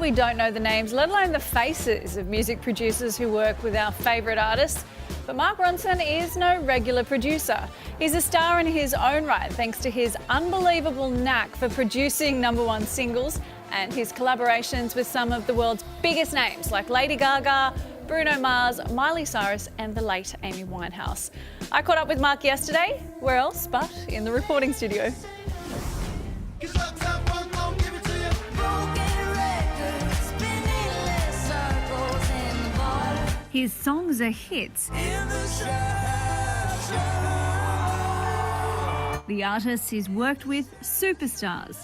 we don't know the names, let alone the faces of music producers who work with our favourite artists. But Mark Ronson is no regular producer. He's a star in his own right thanks to his unbelievable knack for producing #1 singles and his collaborations with some of the world's biggest names like Lady Gaga, Bruno Mars, Miley Cyrus and the late Amy Winehouse. I caught up with Mark yesterday, where else but in the recording studio. His songs are hits. The artists he's worked with, superstars.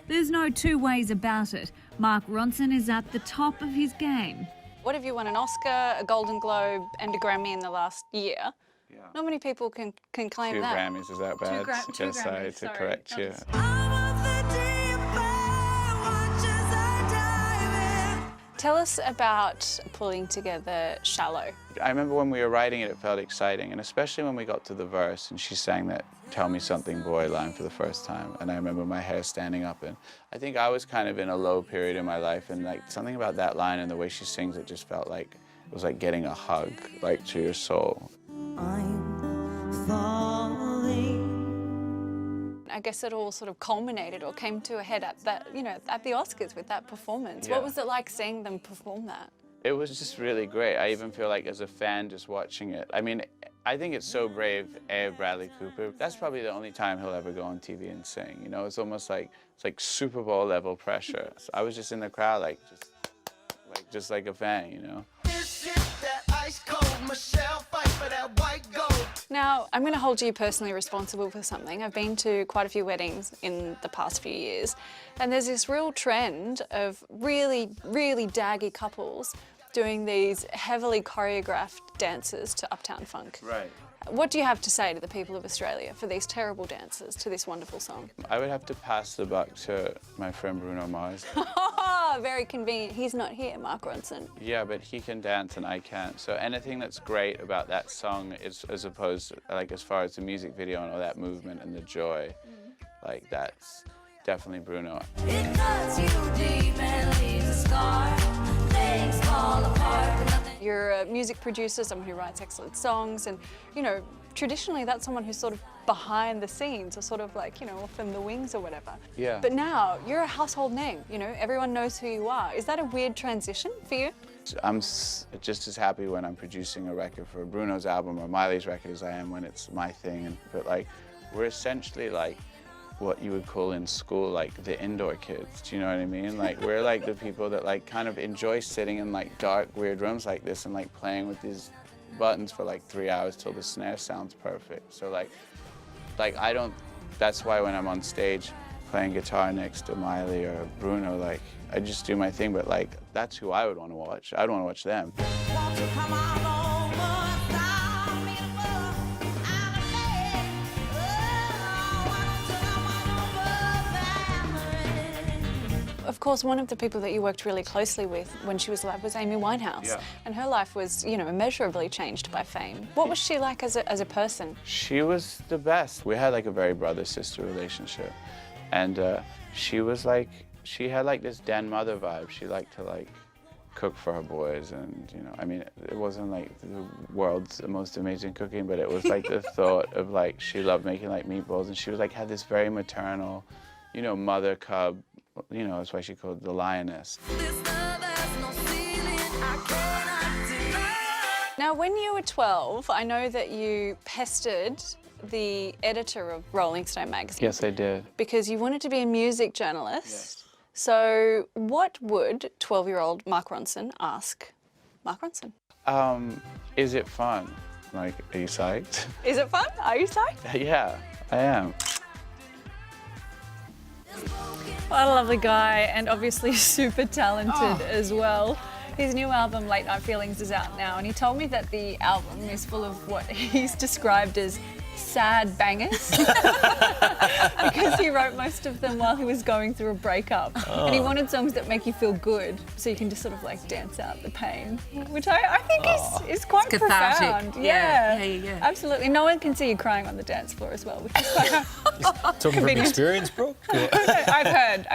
There's no two ways about it. Mark Ronson is at the top of his game. What have you won? An Oscar, a Golden Globe and a Grammy in the last year? Yeah. Not many people can claim that. 2 Grammys, is that bad? Two Grammys, to correct you. Tell us about pulling together Shallow. I remember when we were writing it, it felt exciting, and especially when we got to the verse and she sang that "Tell Me Something Boy" line for the first time, and I remember my hair standing up, and I think I was kind of in a low period in my life, and like something about that line and the way she sings it just felt like it was like getting a hug, like to your soul. I'm falling. I guess it all sort of culminated or came to a head at that, at the Oscars with that performance. Yeah. What was it like seeing them perform that? It was just really great. I even feel like as a fan just watching it. I mean, I think it's so brave of Bradley Cooper. That's probably the only time he'll ever go on TV and sing. You know, it's almost like it's like Super Bowl level pressure. So I was just in the crowd, just like a fan, you know. Now, I'm going to hold you personally responsible for something. I've been to quite a few weddings in the past few years, and there's this real trend of really, really daggy couples doing these heavily choreographed dances to Uptown Funk. Right. What do you have to say to the people of Australia for these terrible dances to this wonderful song? I would have to pass the buck to my friend Bruno Mars. Very convenient. He's not here, Mark Ronson. Yeah, but he can dance and I can't. So anything that's great about that song is, as opposed to, like, as far as the music video and all that movement and the joy, like, that's definitely Bruno. It cuts you deep and leaves a scar. Things fall apart, but nothing. You're a music producer, someone who writes excellent songs, and, traditionally that's someone who's sort of behind the scenes or sort of like, off in the wings or whatever. Yeah. But now you're a household name, everyone knows who you are. Is that a weird transition for you? I'm just as happy when I'm producing a record for Bruno's album or Miley's record as I am when it's my thing. But like, we're essentially like what you would call in school like the indoor kids. Do you know what I mean? Like, we're like the people that like kind of enjoy sitting in like dark, weird rooms like this and like playing with these buttons for like 3 hours till the snare sounds perfect. So like I don't, that's why when I'm on stage playing guitar next to Miley or Bruno, like I just do my thing, but like that's who I would want to watch. I'd want to watch them. Won't you come on over, stop me above, I'm a man. Oh, why don't you come on over, family? Of course, one of the people that you worked really closely with when she was alive was Amy Winehouse. Yeah. And her life was, immeasurably changed by fame. What was she like as a person? She was the best. We had like a very brother-sister relationship. And she was like, she had like this den mother vibe. She liked to like cook for her boys and, I mean, it wasn't like the world's most amazing cooking, but it was like the thought of like, she loved making like meatballs and she was like, had this very maternal, mother cub, that's why she called the lioness. Now, when you were 12, I know that you pestered the editor of Rolling Stone magazine. Yes, I did. Because you wanted to be a music journalist. Yes. So what would 12-year-old Mark Ronson ask Mark Ronson? Is it fun? Like, are you psyched? Is it fun? Are you psyched? Yeah, I am. What a lovely guy, and obviously super talented as well. His new album, Late Night Feelings, is out now, and he told me that the album is full of what he's described as sad bangers. because he wrote most of them while he was going through a breakup. And he wanted songs that make you feel good, so you can just sort of like dance out the pain, which I think is quite It's cathartic. profound. Yeah. Absolutely. No one can see you crying on the dance floor as well, which is quite Talking from convenient. experience, Brooke? I've heard.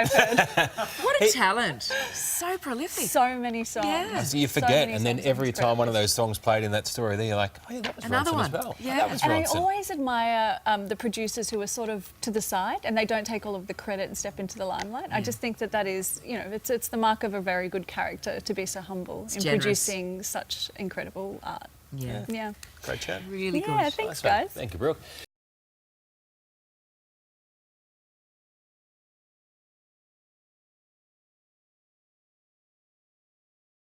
What a talent. So prolific. So many songs. Yeah. So you So forget, many and then songs, every it's time one of incredible. those songs played in that story, then you're like, oh yeah, that was Another Ronson one. as well. Yeah. That was And I Ronson. always admire the producers who are sort of to the side and they don't take all of the credit and step into the limelight. I just think that is, you know, it's the mark of a very good character to be so humble in generous. producing such incredible art. Yeah. Yeah. Great chat. Really Yeah, good. thanks Nice one. guys. Thank you, Brooke.